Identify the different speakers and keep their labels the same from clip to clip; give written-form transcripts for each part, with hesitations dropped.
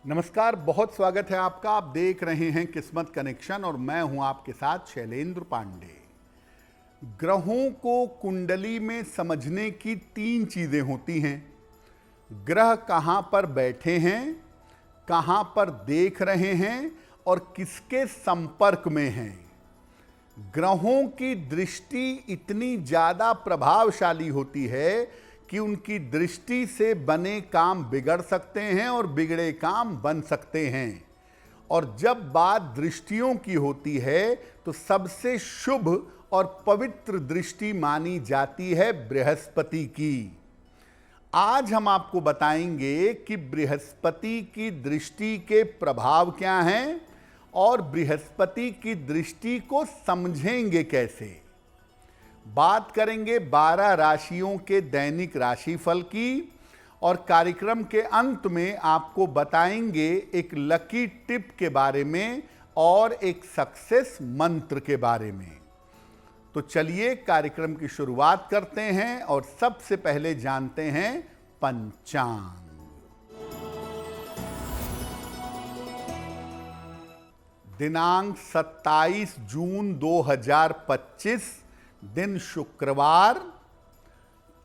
Speaker 1: नमस्कार, बहुत स्वागत है आपका। आप देख रहे हैं किस्मत कनेक्शन और मैं हूं आपके साथ शैलेंद्र पांडे। ग्रहों को कुंडली में समझने की तीन चीजें होती हैं। ग्रह कहां पर बैठे हैं, कहां पर देख रहे हैं और किसके संपर्क में हैं। ग्रहों की दृष्टि इतनी ज्यादा प्रभावशाली होती है कि उनकी दृष्टि से बने काम बिगड़ सकते हैं और बिगड़े काम बन सकते हैं। और जब बात दृष्टियों की होती है तो सबसे शुभ और पवित्र दृष्टि मानी जाती है बृहस्पति की। आज हम आपको बताएंगे कि बृहस्पति की दृष्टि के प्रभाव क्या हैं और बृहस्पति की दृष्टि को समझेंगे कैसे। बात करेंगे 12 राशियों के दैनिक राशिफल की और कार्यक्रम के अंत में आपको बताएंगे एक लकी टिप के बारे में और एक सक्सेस मंत्र के बारे में। तो चलिए कार्यक्रम की शुरुआत करते हैं और सबसे पहले जानते हैं पंचांग। दिनांक 27 जून 2025, दिन शुक्रवार,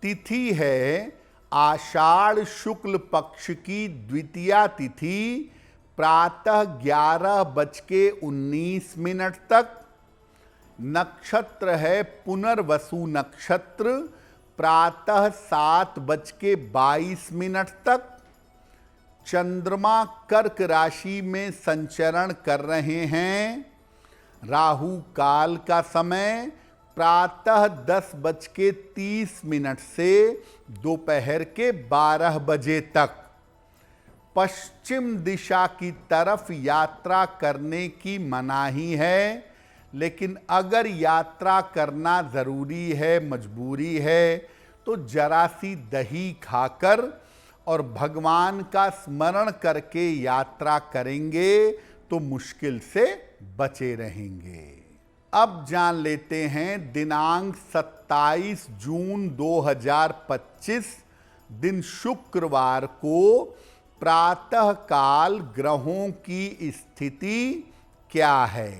Speaker 1: तिथि है आषाढ़ शुक्ल पक्ष की द्वितीया तिथि, प्रातः 11:19 तक। नक्षत्र है पुनर्वसु नक्षत्र, प्रातः 7:22 तक। चंद्रमा कर्क राशि में संचरण कर रहे हैं। राहु काल का समय प्रातः 10:30 से दोपहर के 12 बजे तक। पश्चिम दिशा की तरफ यात्रा करने की मनाही है, लेकिन अगर यात्रा करना जरूरी है, मजबूरी है, तो जरा सी दही खाकर और भगवान का स्मरण करके यात्रा करेंगे तो मुश्किल से बचे रहेंगे। अब जान लेते हैं दिनांक 27 जून 2025, दिन शुक्रवार को प्रातः काल ग्रहों की स्थिति क्या है।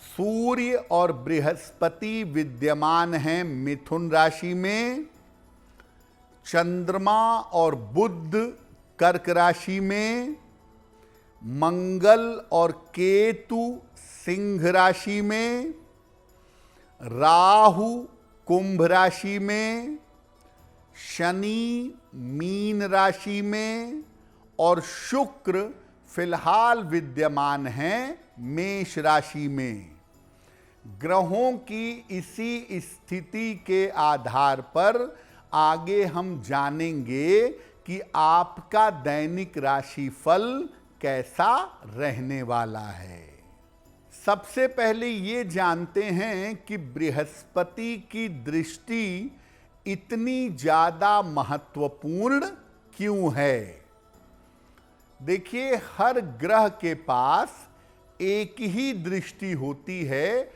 Speaker 1: सूर्य और बृहस्पति विद्यमान हैं मिथुन राशि में। चंद्रमा और बुध कर्क राशि में। मंगल और केतु सिंह राशि में। राहु कुंभ राशि में। शनि मीन राशि में और शुक्र फिलहाल विद्यमान हैं मेष राशि में। ग्रहों की इसी स्थिति के आधार पर आगे हम जानेंगे कि आपका दैनिक राशिफल कैसा रहने वाला है। सबसे पहले ये जानते हैं कि बृहस्पति की दृष्टि इतनी ज्यादा महत्वपूर्ण क्यों है। देखिए, हर ग्रह के पास एक ही दृष्टि होती है,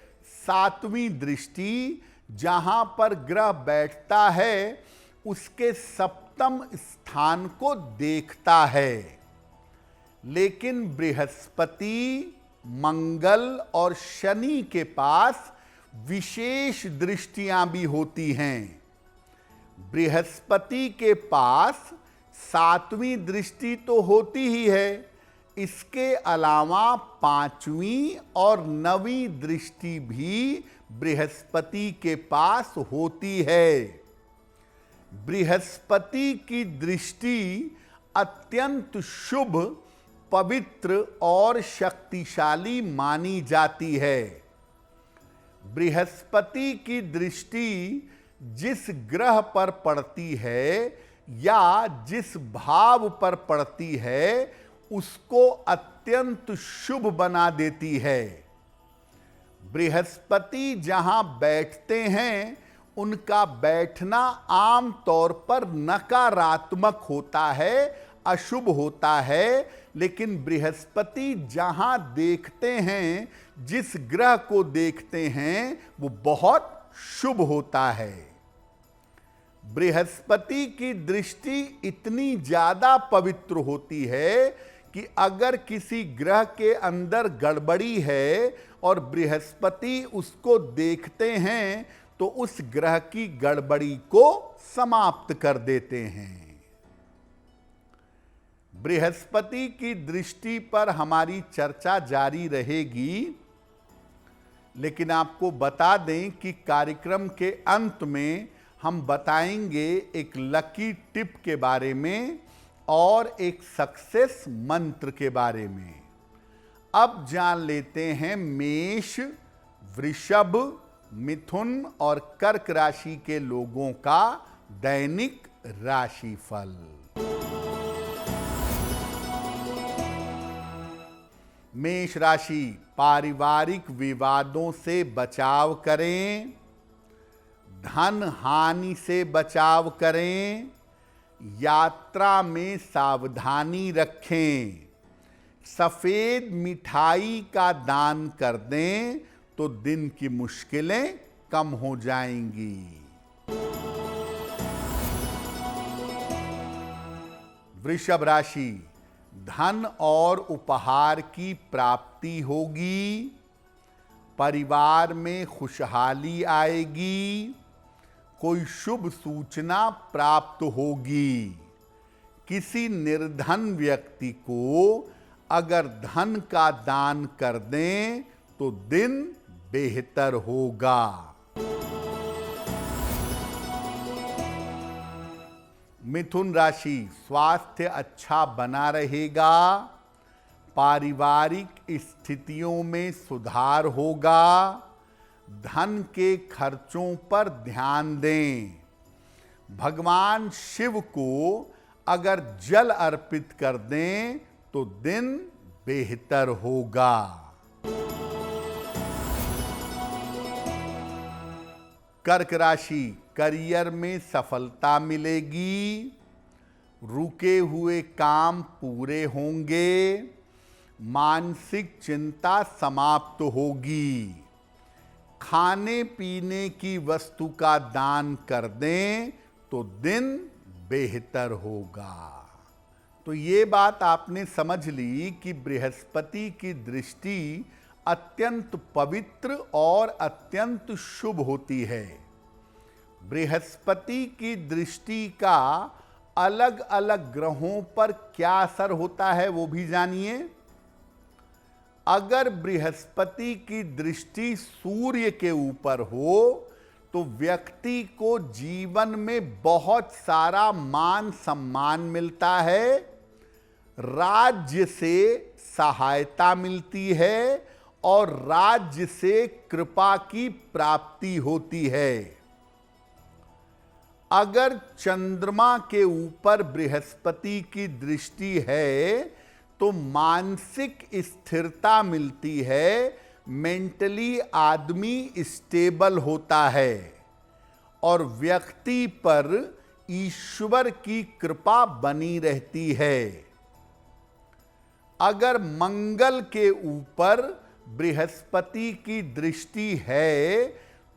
Speaker 1: 7वीं दृष्टि। जहां पर ग्रह बैठता है उसके सप्तम स्थान को देखता है। लेकिन बृहस्पति, मंगल और शनि के पास विशेष दृष्टियां भी होती हैं। बृहस्पति के पास 7वीं दृष्टि तो होती ही है, इसके अलावा 5वीं और 9वीं दृष्टि भी बृहस्पति के पास होती है। बृहस्पति की दृष्टि अत्यंत शुभ, पवित्र और शक्तिशाली मानी जाती है। बृहस्पति की दृष्टि जिस ग्रह पर पड़ती है या जिस भाव पर पड़ती है उसको अत्यंत शुभ बना देती है। बृहस्पति जहां बैठते हैं उनका बैठना आम तौर पर नकारात्मक होता है, अशुभ होता है। लेकिन बृहस्पति जहां देखते हैं, जिस ग्रह को देखते हैं, वो बहुत शुभ होता है। बृहस्पति की दृष्टि इतनी ज्यादा पवित्र होती है कि अगर किसी ग्रह के अंदर गड़बड़ी है और बृहस्पति उसको देखते हैं तो उस ग्रह की गड़बड़ी को समाप्त कर देते हैं। बृहस्पति की दृष्टि पर हमारी चर्चा जारी रहेगी, लेकिन आपको बता दें कि कार्यक्रम के अंत में हम बताएंगे एक लकी टिप के बारे में और एक सक्सेस मंत्र के बारे में। अब जान लेते हैं मेष, वृषभ, मिथुन और कर्क राशि के लोगों का दैनिक राशिफल। मेष राशि, पारिवारिक विवादों से बचाव करें, धन हानि से बचाव करें, यात्रा में सावधानी रखें, सफेद मिठाई का दान कर दें तो दिन की मुश्किलें कम हो जाएंगी। वृषभ राशि, धन और उपहार की प्राप्ति होगी, परिवार में खुशहाली आएगी, कोई शुभ सूचना प्राप्त होगी। किसी निर्धन व्यक्ति को अगर धन का दान कर दें तो दिन बेहतर होगा। मिथुन राशि, स्वास्थ्य अच्छा बना रहेगा, पारिवारिक स्थितियों में सुधार होगा, धन के खर्चों पर ध्यान दें, भगवान शिव को अगर जल अर्पित कर दें तो दिन बेहतर होगा। कर्क राशि, करियर में सफलता मिलेगी, रुके हुए काम पूरे होंगे, मानसिक चिंता समाप्त होगी, खाने पीने की वस्तु का दान कर दें तो दिन बेहतर होगा। तो ये बात आपने समझ ली कि बृहस्पति की दृष्टि अत्यंत पवित्र और अत्यंत शुभ होती है। बृहस्पति की दृष्टि का अलग अलग ग्रहों पर क्या असर होता है वो भी जानिए। अगर बृहस्पति की दृष्टि सूर्य के ऊपर हो तो व्यक्ति को जीवन में बहुत सारा मान सम्मान मिलता है, राज्य से सहायता मिलती है और राज्य से कृपा की प्राप्ति होती है। अगर चंद्रमा के ऊपर बृहस्पति की दृष्टि है तो मानसिक स्थिरता मिलती है, मेंटली आदमी स्टेबल होता है और व्यक्ति पर ईश्वर की कृपा बनी रहती है। अगर मंगल के ऊपर बृहस्पति की दृष्टि है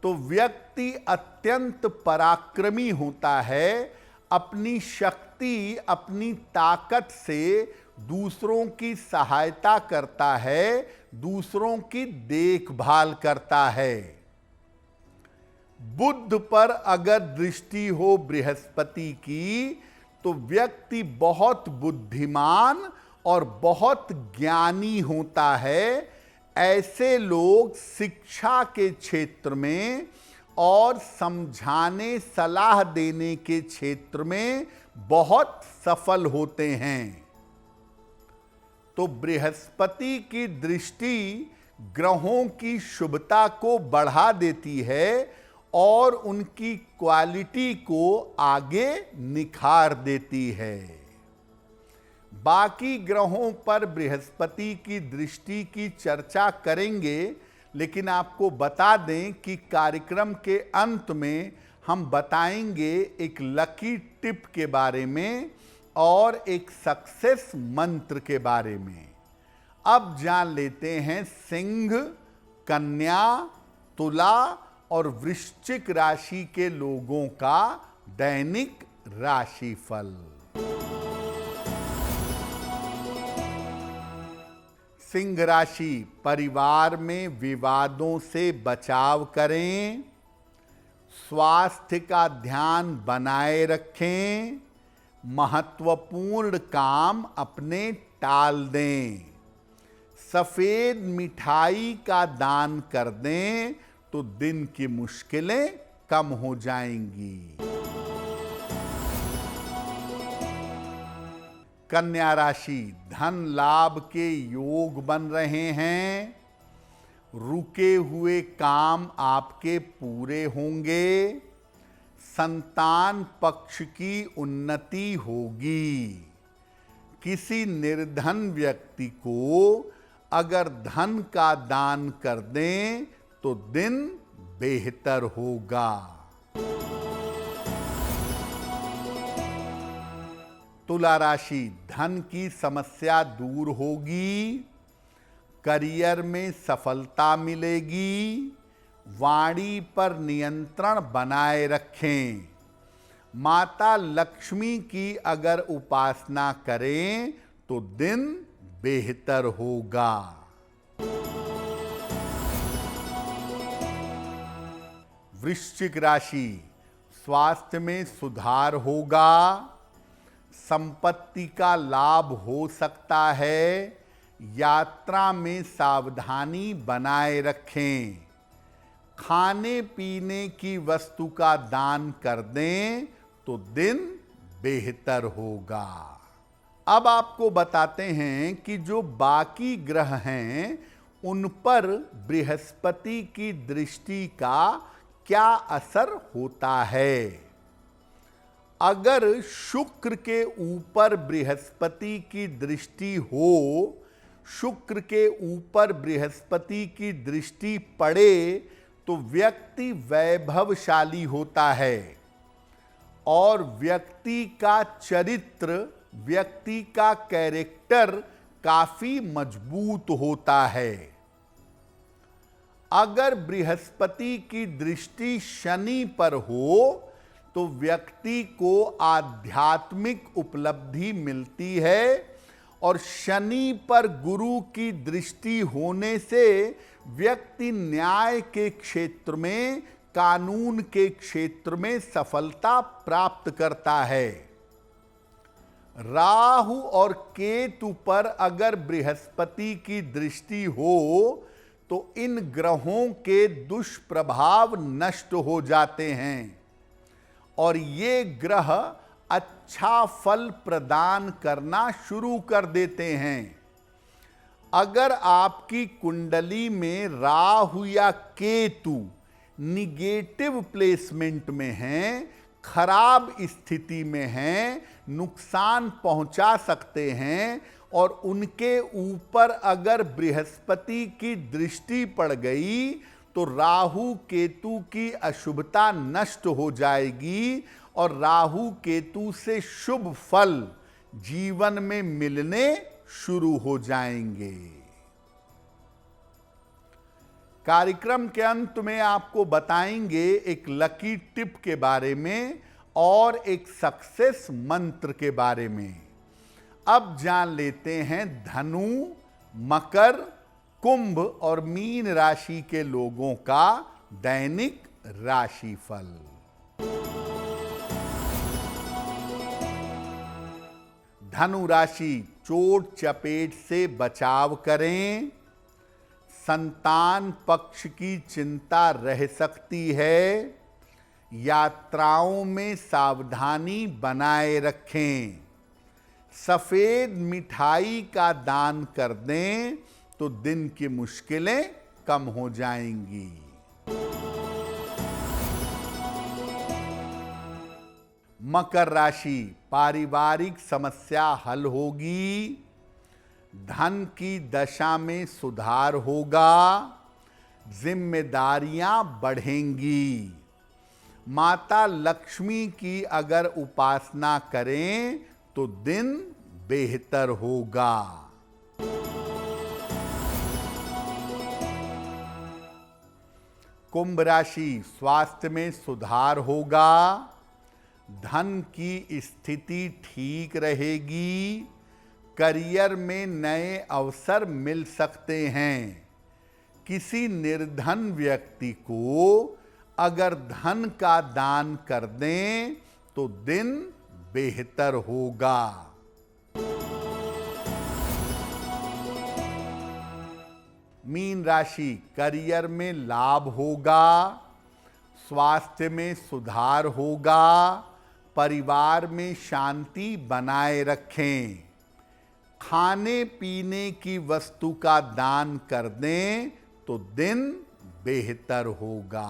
Speaker 1: तो व्यक्ति अत्यंत पराक्रमी होता है, अपनी शक्ति अपनी ताकत से दूसरों की सहायता करता है, दूसरों की देखभाल करता है। बुध पर अगर दृष्टि हो बृहस्पति की तो व्यक्ति बहुत बुद्धिमान और बहुत ज्ञानी होता है। ऐसे लोग शिक्षा के क्षेत्र में और समझाने सलाह देने के क्षेत्र में बहुत सफल होते हैं। तो बृहस्पति की दृष्टि ग्रहों की शुभता को बढ़ा देती है और उनकी क्वालिटी को आगे निखार देती है। बाकी ग्रहों पर बृहस्पति की दृष्टि की चर्चा करेंगे, लेकिन आपको बता दें कि कार्यक्रम के अंत में हम बताएंगे एक लकी टिप के बारे में और एक सक्सेस मंत्र के बारे में। अब जान लेते हैं सिंह, कन्या, तुला और वृश्चिक राशि के लोगों का दैनिक राशिफल। सिंह राशि, परिवार में विवादों से बचाव करें, स्वास्थ्य का ध्यान बनाए रखें, महत्वपूर्ण काम अपने टाल दें, सफेद मिठाई का दान कर दें तो दिन की मुश्किलें कम हो जाएंगी। कन्या राशि, धन लाभ के योग बन रहे हैं, रुके हुए काम आपके पूरे होंगे, संतान पक्ष की उन्नति होगी। किसी निर्धन व्यक्ति को अगर धन का दान कर दें तो दिन बेहतर होगा। तुला राशि, धन की समस्या दूर होगी, करियर में सफलता मिलेगी, वाणी पर नियंत्रण बनाए रखें, माता लक्ष्मी की अगर उपासना करें तो दिन बेहतर होगा। वृश्चिक राशि, स्वास्थ्य में सुधार होगा, संपत्ति का लाभ हो सकता है, यात्रा में सावधानी बनाए रखें, खाने पीने की वस्तु का दान कर दें तो दिन बेहतर होगा। अब आपको बताते हैं कि जो बाकी ग्रह हैं उन पर बृहस्पति की दृष्टि का क्या असर होता है। अगर शुक्र के ऊपर बृहस्पति की दृष्टि हो, शुक्र के ऊपर बृहस्पति की दृष्टि पड़े तो व्यक्ति वैभवशाली होता है और व्यक्ति का चरित्र, व्यक्ति का कैरेक्टर काफी मजबूत होता है। अगर बृहस्पति की दृष्टि शनि पर हो तो व्यक्ति को आध्यात्मिक उपलब्धि मिलती है और शनि पर गुरु की दृष्टि होने से व्यक्ति न्याय के क्षेत्र में, कानून के क्षेत्र में सफलता प्राप्त करता है। राहु और केतु पर अगर बृहस्पति की दृष्टि हो तो इन ग्रहों के दुष्प्रभाव नष्ट हो जाते हैं और ये ग्रह अच्छा फल प्रदान करना शुरू कर देते हैं। अगर आपकी कुंडली में राहु या केतु निगेटिव प्लेसमेंट में हैं, खराब स्थिति में हैं, नुकसान पहुंचा सकते हैं और उनके ऊपर अगर बृहस्पति की दृष्टि पड़ गई तो राहु केतु की अशुभता नष्ट हो जाएगी और राहु केतु से शुभ फल जीवन में मिलने शुरू हो जाएंगे। कार्यक्रम के अंत में आपको बताएंगे एक लकी टिप के बारे में और एक सक्सेस मंत्र के बारे में। अब जान लेते हैं धनु, मकर, कुंभ और मीन राशि के लोगों का दैनिक राशिफल। धनु राशि, चोट चपेट से बचाव करें, संतान पक्ष की चिंता रह सकती है, यात्राओं में सावधानी बनाए रखें, सफेद मिठाई का दान कर दें तो दिन की मुश्किलें कम हो जाएंगी। मकर राशि, पारिवारिक समस्या हल होगी, धन की दशा में सुधार होगा, जिम्मेदारियां बढ़ेंगी, माता लक्ष्मी की अगर उपासना करें तो दिन बेहतर होगा। कुंभ राशि, स्वास्थ्य में सुधार होगा, धन की स्थिति ठीक रहेगी, करियर में नए अवसर मिल सकते हैं। किसी निर्धन व्यक्ति को अगर धन का दान कर दें तो दिन बेहतर होगा। मीन राशि, करियर में लाभ होगा, स्वास्थ्य में सुधार होगा, परिवार में शांति बनाए रखें। खाने पीने की वस्तु का दान कर दें तो दिन बेहतर होगा।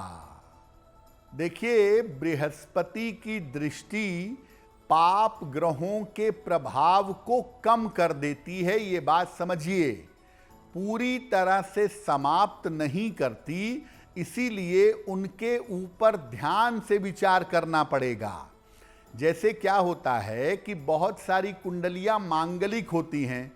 Speaker 1: देखिए, बृहस्पति की दृष्टि पाप ग्रहों के प्रभाव को कम कर देती है, ये बात समझिए। पूरी तरह से समाप्त नहीं करती, इसीलिए उनके ऊपर ध्यान से विचार करना पड़ेगा। जैसे क्या होता है कि बहुत सारी कुंडलियां मांगलिक होती हैं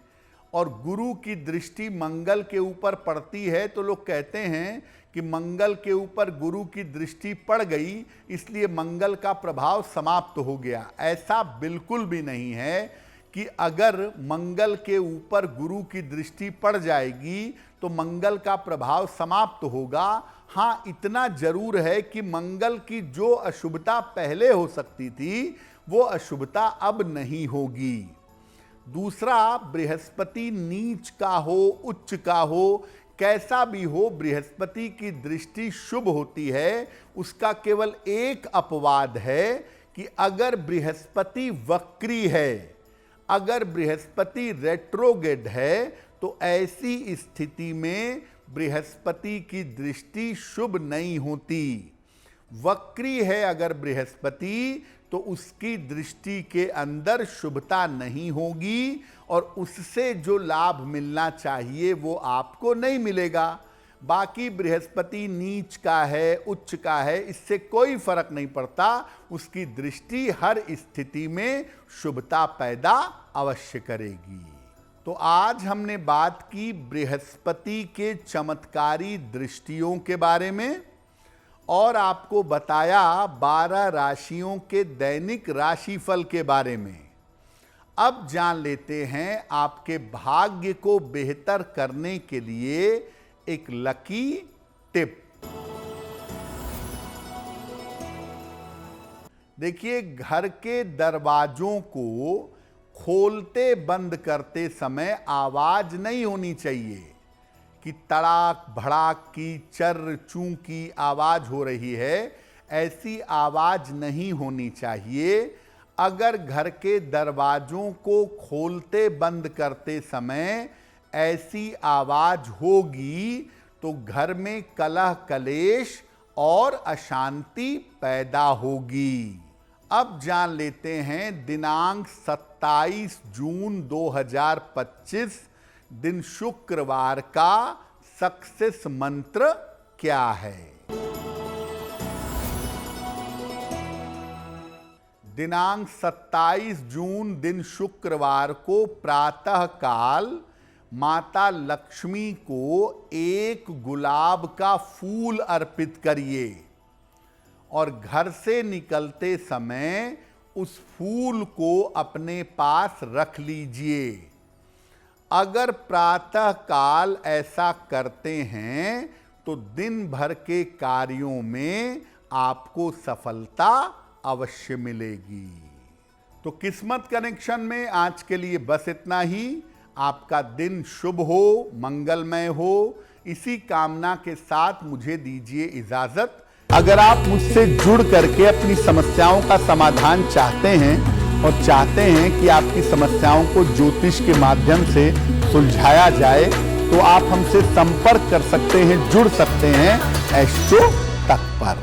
Speaker 1: और गुरु की दृष्टि मंगल के ऊपर पड़ती है, तो लोग कहते हैं कि मंगल के ऊपर गुरु की दृष्टि पड़ गई, इसलिए मंगल का प्रभाव समाप्त हो गया। ऐसा बिल्कुल भी नहीं है कि अगर मंगल के ऊपर गुरु की दृष्टि पड़ जाएगी तो मंगल का प्रभाव समाप्त होगा। हाँ, इतना जरूर है कि मंगल की जो अशुभता पहले हो सकती थी वो अशुभता अब नहीं होगी। दूसरा, बृहस्पति नीच का हो, उच्च का हो, कैसा भी हो, बृहस्पति की दृष्टि शुभ होती है। उसका केवल एक अपवाद है कि अगर बृहस्पति वक्री है, अगर बृहस्पति रेट्रोगेड है, तो ऐसी स्थिति में बृहस्पति की दृष्टि शुभ नहीं होती। वक्री है अगर बृहस्पति, तो उसकी दृष्टि के अंदर शुभता नहीं होगी और उससे जो लाभ मिलना चाहिए वो आपको नहीं मिलेगा। बाकी बृहस्पति नीच का है, उच्च का है, इससे कोई फर्क नहीं पड़ता। उसकी दृष्टि हर स्थिति में शुभता पैदा अवश्य करेगी। तो आज हमने बात की बृहस्पति के चमत्कारी दृष्टियों के बारे में और आपको बताया 12 राशियों के दैनिक राशिफल के बारे में। अब जान लेते हैं आपके भाग्य को बेहतर करने के लिए एक लकी टिप। देखिए, घर के दरवाजों को खोलते बंद करते समय आवाज नहीं होनी चाहिए कि तड़ाक भड़ाक की, चर्र चूं की आवाज हो रही है, ऐसी आवाज नहीं होनी चाहिए। अगर घर के दरवाजों को खोलते बंद करते समय ऐसी आवाज होगी तो घर में कलह कलेश और अशांति पैदा होगी। अब जान लेते हैं दिनांक 27 जून 2025 दिन शुक्रवार का सक्सेस मंत्र क्या है। दिनांक 27 जून दिन शुक्रवार को प्रातः काल माता लक्ष्मी को एक गुलाब का फूल अर्पित करिए और घर से निकलते समय उस फूल को अपने पास रख लीजिए। अगर प्रातः काल ऐसा करते हैं तो दिन भर के कार्यों में आपको सफलता अवश्य मिलेगी। तो किस्मत कनेक्शन में आज के लिए बस इतना ही। आपका दिन शुभ हो, मंगलमय हो, इसी कामना के साथ मुझे दीजिए इजाजत। अगर आप मुझसे जुड़ करके अपनी समस्याओं का समाधान चाहते हैं और चाहते हैं कि आपकी समस्याओं को ज्योतिष के माध्यम से सुलझाया जाए, तो आप हमसे संपर्क कर सकते हैं, जुड़ सकते हैं एस्ट्रो तक पर।